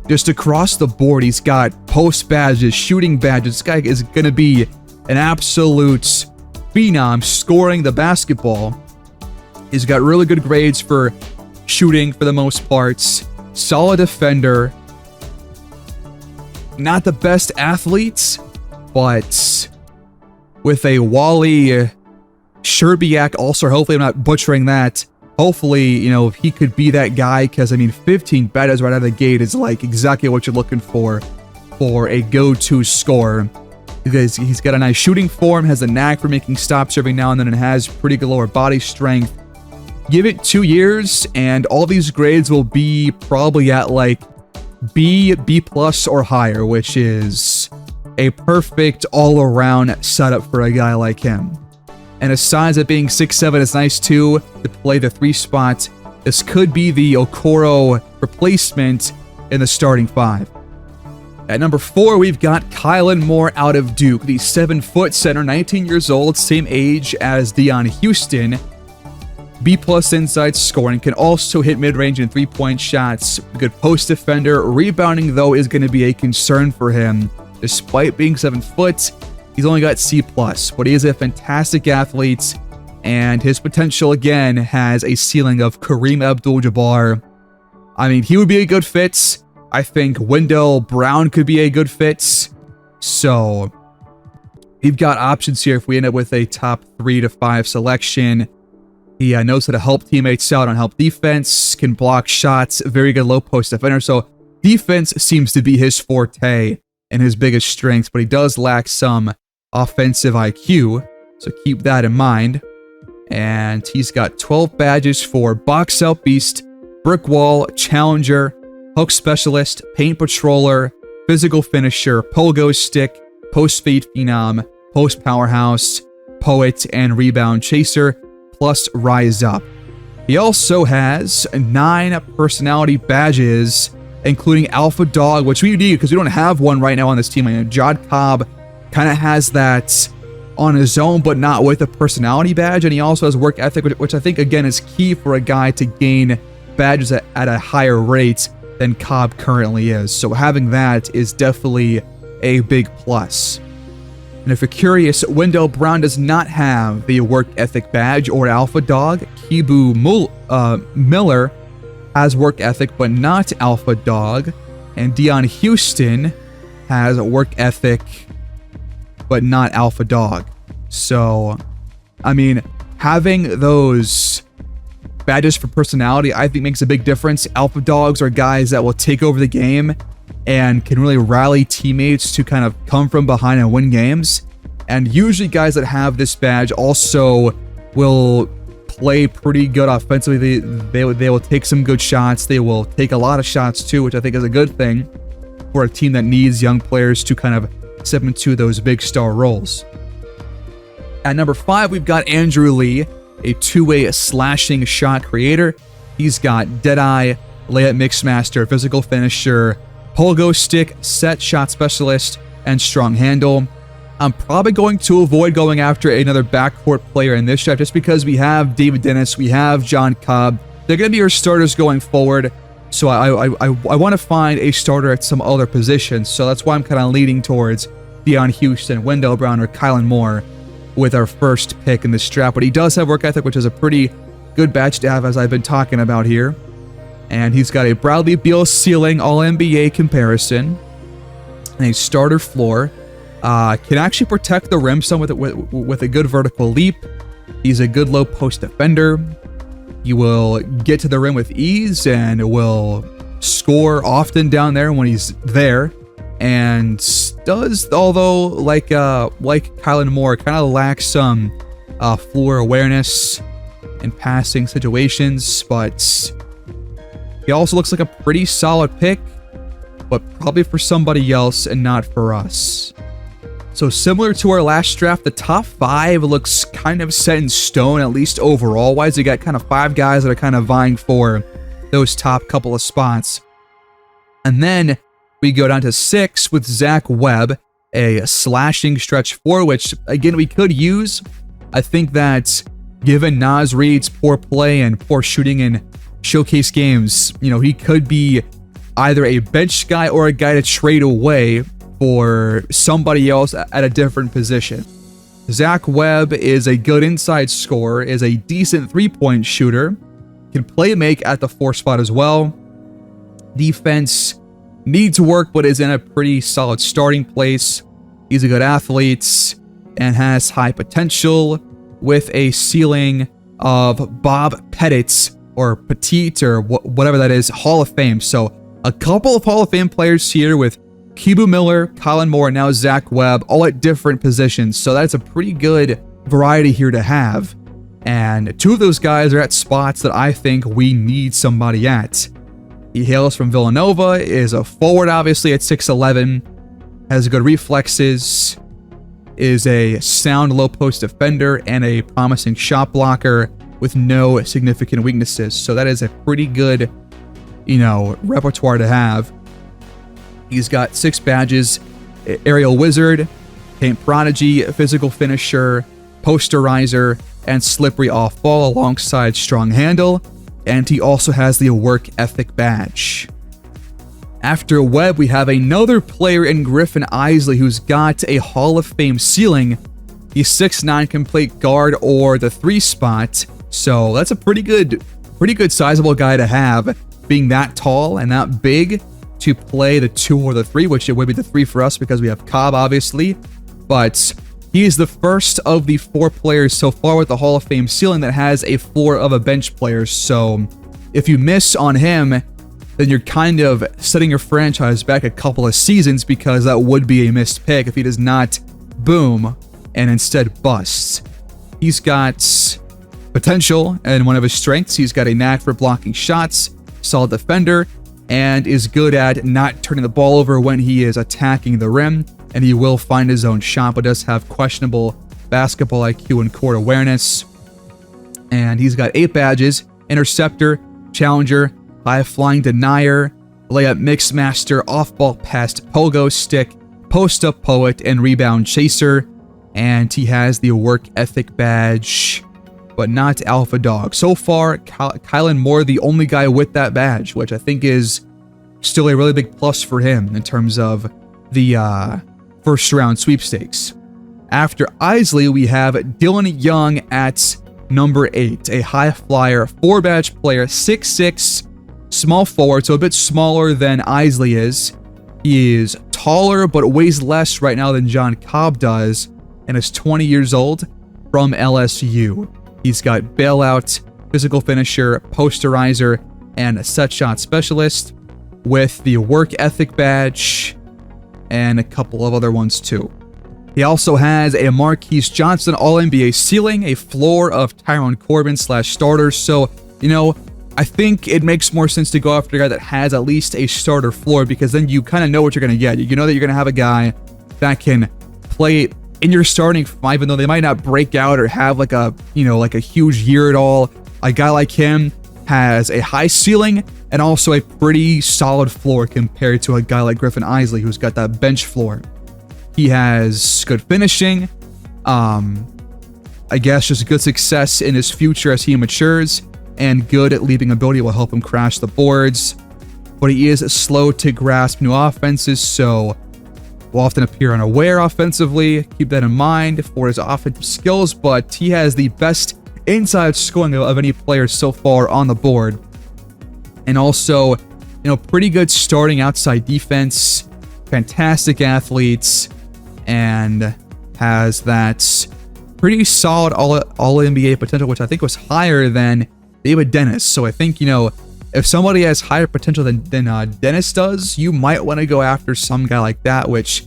Just across the board, he's got post badges, shooting badges. This guy is going to be an absolute phenom scoring the basketball. He's got really good grades for shooting for the most parts. Solid defender. Not the best athlete, but with a Wally Sherbiak also, hopefully I'm not butchering that. Hopefully, he could be that guy, because, 15 badges right out of the gate is like exactly what you're looking for for a go-to scorer. Because he's got a nice shooting form, has a knack for making stops every now and then, and has pretty good lower body strength. Give it 2 years, and all these grades will be probably at like B, B+, or higher, which is a perfect all-around setup for a guy like him. And aside of being 6'7", it's nice too to play the 3 spot. This could be the Okoro replacement in the starting 5. At number 4, we've got Kylan Moore out of Duke, the 7-foot center, 19 years old, same age as Dion Houston. B+ inside scoring, can also hit mid-range and 3-point shots. Good post defender. Rebounding, though, is going to be a concern for him. Despite being 7 foot, he's only got C+, but he is a fantastic athlete, and his potential, again, has a ceiling of Kareem Abdul-Jabbar. I mean, he would be a good fit. I think Wendell Brown could be a good fit. So, we've got options here if we end up with a top 3 to 5 selection. He knows how to help teammates out on help defense, can block shots, very good low post defender. So, defense seems to be his forte and his biggest strength, but he does lack some offensive IQ. So, keep that in mind. And he's got 12 badges for Box Out Beast, Brick Wall, Challenger, Hook Specialist, Paint Patroller, Physical Finisher, Pogo Stick, Post Fade Phenom, Post Powerhouse, Poet, and Rebound Chaser, plus Rise Up. He also has 9 personality badges, including Alpha Dog, which we need because we don't have one right now on this team. I mean, Jod Cobb kind of has that on his own, but not with a personality badge, and he also has work ethic, which I think, again, is key for a guy to gain badges at a higher rate than Cobb currently is. So having that is definitely a big plus. And if you're curious, Wendell Brown does not have the work ethic badge or Alpha Dog. Kibu Miller has work ethic, but not Alpha Dog. And Dion Houston has work ethic, but not Alpha Dog. So, I mean, having those badges for personality, I think, makes a big difference. Alpha Dogs are guys that will take over the game and can really rally teammates to kind of come from behind and win games. And usually guys that have this badge also will play pretty good offensively. They will take some good shots. They will take a lot of shots too, which I think is a good thing for a team that needs young players to kind of step into those big star roles. At number 5, we've got Andrew Lee, a two-way slashing shot creator. He's got Deadeye, Layup Mixmaster, Physical Finisher, Pogo Stick, Set Shot Specialist, and Strong Handle. I'm probably going to avoid going after another backcourt player in this draft just because we have David Dennis, we have John Cobb. They're going to be our starters going forward. So I want to find a starter at some other position. So that's why I'm kind of leaning towards Dion Houston, Wendell Brown, or Kylan Moore with our first pick in this draft. But he does have work ethic, which is a pretty good badge to have, as I've been talking about here. And he's got a Bradley Beal ceiling, All-NBA comparison, and a starter floor. Can actually protect the rim some with a good vertical leap. He's a good low post defender. He will get to the rim with ease and will score often down there when he's there. And does, although like Kylan Moore, kind of lacks some floor awareness in passing situations, but he also looks like a pretty solid pick, but probably for somebody else and not for us. So similar to our last draft, the top 5 looks kind of set in stone, at least overall wise. You got kind of 5 guys that are kind of vying for those top couple of spots. And then we go down to 6 with Zach Webb, a slashing stretch 4, which again we could use. I think that given Naz Reid's poor play and poor shooting in showcase games, you know, he could be either a bench guy or a guy to trade away for somebody else at a different position. Zach Webb is a good inside scorer, is a decent 3-point shooter, can play make at the 4 spot as well. Defense needs work, but is in a pretty solid starting place. He's a good athlete and has high potential with a ceiling of Bob Pettit's or Petite or whatever that is, Hall of Fame. So a couple of Hall of Fame players here with Kibu Miller, Colin Moore, and now Zach Webb, all at different positions. So that's a pretty good variety here to have. And two of those guys are at spots that I think we need somebody at. He hails from Villanova, is a forward obviously at 6'11", has good reflexes, is a sound low post defender, and a promising shot blocker with no significant weaknesses. So that is a pretty good, repertoire to have. He's got 6 badges: aerial wizard, paint prodigy, physical finisher, posterizer, and slippery off ball alongside strong handle. And he also has the work ethic badge. After Webb, we have another player in Griffin Isley who's got a Hall of Fame ceiling. He's 6'9", can play guard or the 3 spot. So that's a pretty good sizable guy to have, being that tall and that big to play the 2 or the 3, which it would be the 3 for us because we have Cobb obviously. But he is the first of the 4 players so far with the Hall of Fame ceiling that has a floor of a bench player. So if you miss on him, then you're kind of setting your franchise back a couple of seasons, because that would be a missed pick if he does not boom and instead busts. He's got potential, and one of his strengths, he's got a knack for blocking shots, solid defender, and is good at not turning the ball over when he is attacking the rim. And he will find his own shot, but does have questionable basketball IQ and court awareness. And he's got 8 badges: interceptor, challenger, high-flying denier, layup mixmaster, off-ball pass pogo stick, post-up poet, and rebound chaser. And he has the work ethic badge, but not alpha dog. So far, Kylan Moore, the only guy with that badge, which I think is still a really big plus for him in terms of the first round sweepstakes. After Isley, we have Dylan Young at number 8, a high flyer, 4 badge player, 6'6", small forward, so a bit smaller than Isley is. He is taller but weighs less right now than John Cobb does, and is 20 years old, from LSU. He's got bailout, physical finisher, posterizer, and a set shot specialist, with the work ethic badge and a couple of other ones too. He also has a Marquise Johnson All-NBA ceiling, a floor of Tyrone Corbin / starter. So, I think it makes more sense to go after a guy that has at least a starter floor, because then you kind of know what you're going to get. You know that you're going to have a guy that can play in your starting 5, even though they might not break out or have like a huge year at all. A guy like him has a high ceiling and also a pretty solid floor compared to a guy like Griffin Isley, who's got that bench floor. He has good finishing, I guess just good success in his future as he matures, and good at leaping ability will help him crash the boards. But he is slow to grasp new offenses, so will often appear unaware offensively. Keep that in mind for his offensive skills, but he has the best inside scoring of any player so far on the board. And also, pretty good starting outside defense, fantastic athletes, and has that pretty solid all-NBA potential, which I think was higher than David Dennis. So I think, if somebody has higher potential than Dennis does, you might want to go after some guy like that, which,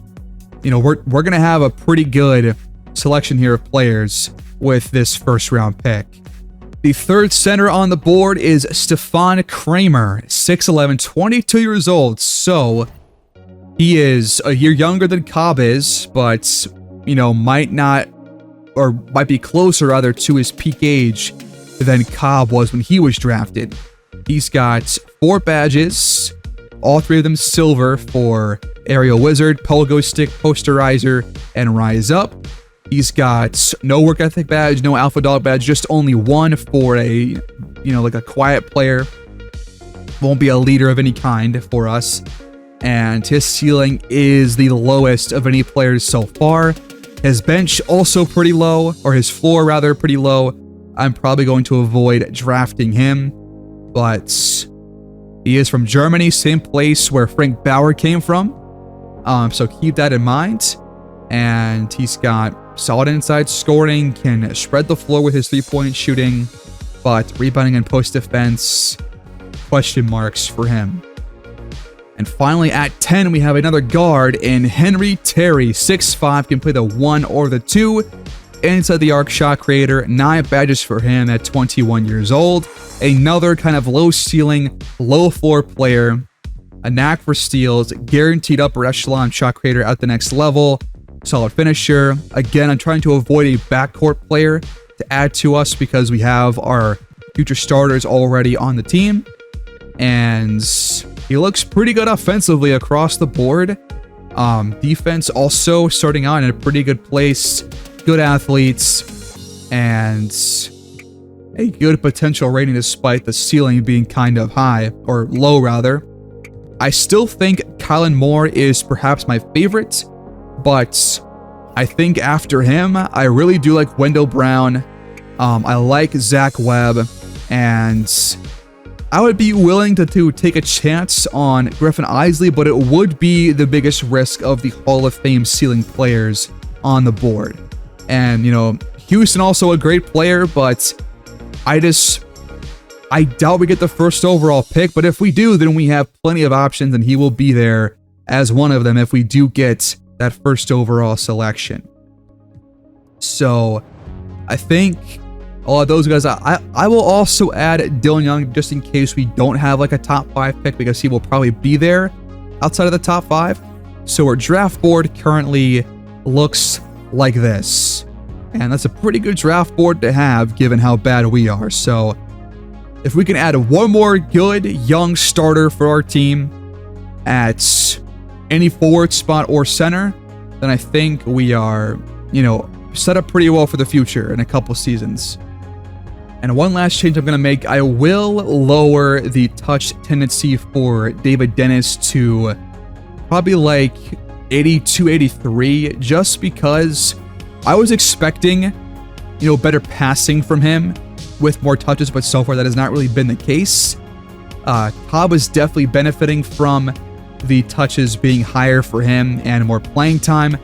we're going to have a pretty good selection here of players with this first round pick. The third center on the board is Stefan Kramer, 6'11", 22 years old. So he is a year younger than Cobb is, but, might be closer rather to his peak age than Cobb was when he was drafted. He's got 4 badges, all 3 of them silver, for Aerial Wizard, Pogo Stick, Posterizer, and Rise Up. He's got no work ethic badge, no alpha dog badge, just only 1 for a, a quiet player. Won't be a leader of any kind for us. And his ceiling is the lowest of any players so far. His bench also pretty low, or his floor rather pretty low. I'm probably going to avoid drafting him, but he is from Germany, same place where Frank Bauer came from. So keep that in mind. And he's got solid inside scoring, can spread the floor with his 3-point shooting, but rebounding and post defense, question marks for him. And finally, at 10, we have another guard in Henry Terry, 6'5", can play the 1 or the 2. Inside the arc, shot creator, 9 badges for him at 21 years old. Another kind of low ceiling, low floor player. A knack for steals, guaranteed upper echelon shot creator at the next level. Solid finisher. Again, I'm trying to avoid a backcourt player to add to us because we have our future starters already on the team. And he looks pretty good offensively across the board. Defense also starting out in a pretty good place. Good athletes. And a good potential rating despite the ceiling being kind of high, or low rather. I still think Kylan Moore is perhaps my favorite, but I think after him, I really do like Wendell Brown. I like Zach Webb, and I would be willing to take a chance on Griffin Isley, but it would be the biggest risk of the Hall of Fame ceiling players on the board. And, you know, Houston also a great player, but I doubt we get the first overall pick, but if we do, then we have plenty of options, and he will be there as one of them if we do get that first overall selection. So I think all of those guys, I will also add Dylan Young just in case we don't have like a top 5 pick, because he will probably be there outside of the top 5. So our draft board currently looks like this. And that's a pretty good draft board to have given how bad we are. So if we can add one more good young starter for our team at any forward spot or center, then I think we are, you know, set up pretty well for the future in a couple seasons. And one last change I'm going to make, I will lower the touch tendency for David Dennis to probably like 82, 83, just because I was expecting, you know, better passing from him with more touches, but so far that has not really been the case. Cobb is definitely benefiting from the touches being higher for him and more playing time,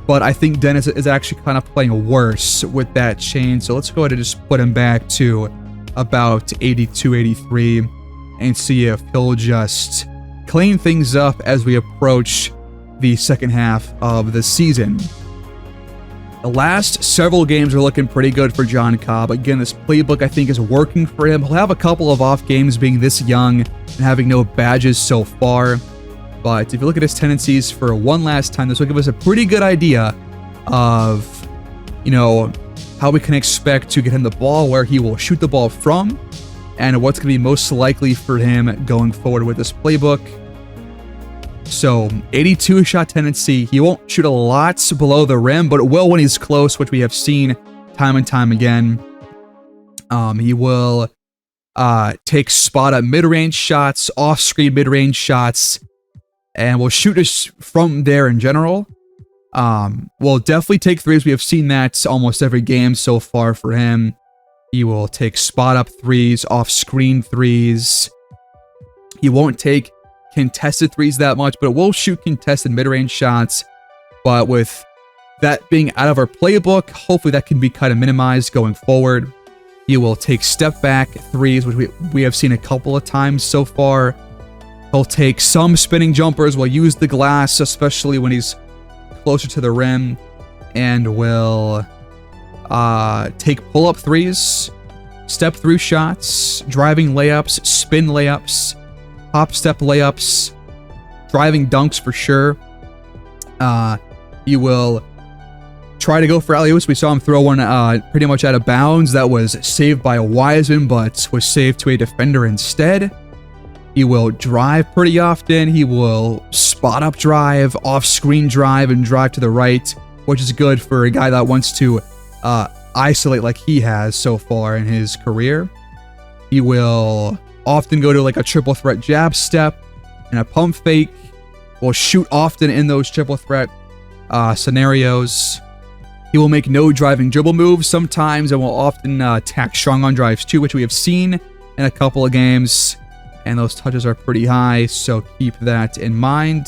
but I think Dennis is actually kind of playing worse with that change. So let's go ahead and just put him back to about 82, 83 and see if he'll just clean things up as we approach the second half of the season. The last several games are looking pretty good for John Cobb. Again, this playbook I think is working for him. He'll have a couple of off games being this young and having no badges so far. But if you look at his tendencies for one last time, this will give us a pretty good idea of, you know, how we can expect to get him the ball, where he will shoot the ball from, and what's going to be most likely for him going forward with this playbook. So 82 shot tendency. He won't shoot a lot below the rim, but will when he's close, which we have seen time and time again. He will take spot up mid-range shots, off-screen mid-range shots, and will shoot us from there in general. Will definitely take threes. We have seen that almost every game so far for him. He will take spot up threes, off-screen threes. He won't take contested threes that much, but will shoot contested mid-range shots. But with that being out of our playbook, hopefully that can be kind of minimized going forward. He will take step back threes, which we have seen a couple of times so far. He'll take some spinning jumpers, will use the glass, especially when he's closer to the rim, and will take pull-up threes, step through shots, driving layups, spin layups, hop step layups, driving dunks for sure. He will try to go for alley-oops. We saw him throw one pretty much out of bounds that was saved by Wiseman, but was saved to a defender instead. He will drive pretty often. He will spot up drive, off-screen drive, and drive to the right, which is good for a guy that wants to isolate like he has so far in his career. He will often go to like a triple threat jab step and a pump fake. Will shoot often in those triple threat scenarios. He will make no driving dribble moves sometimes, and will often attack strong on drives too, which we have seen in a couple of games. And those touches are pretty high, so keep that in mind.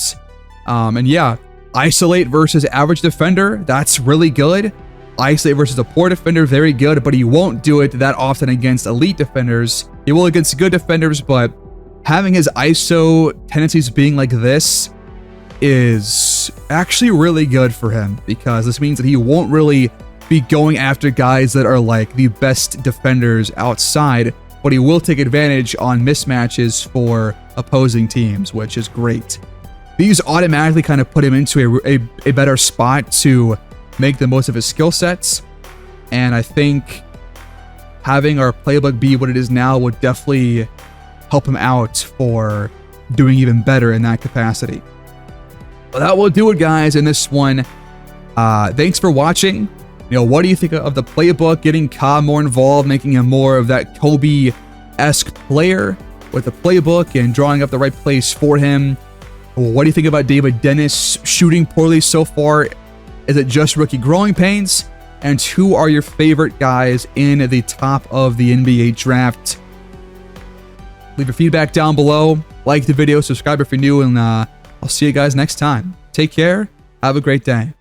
And yeah, isolate versus average defender, that's really good. Isolate versus a poor defender, very good, but he won't do it that often against elite defenders. He will against good defenders, but having his ISO tendencies being like this is actually really good for him, because this means that he won't really be going after guys that are like the best defenders outside, but he will take advantage on mismatches for opposing teams, which is great. These automatically kind of put him into a better spot to make the most of his skill sets, and I think having our playbook be what it is now would definitely help him out for doing even better in that capacity. Well, that will do it, guys, in this one. Thanks for watching. What do you think of the playbook, getting Ka more involved, making him more of that Kobe-esque player with the playbook and drawing up the right plays for him? What do you think about David Dennis shooting poorly so far? Is it just rookie growing pains? And who are your favorite guys in the top of the NBA draft? Leave your feedback down below. Like the video, subscribe if you're new, and I'll see you guys next time. Take care. Have a great day.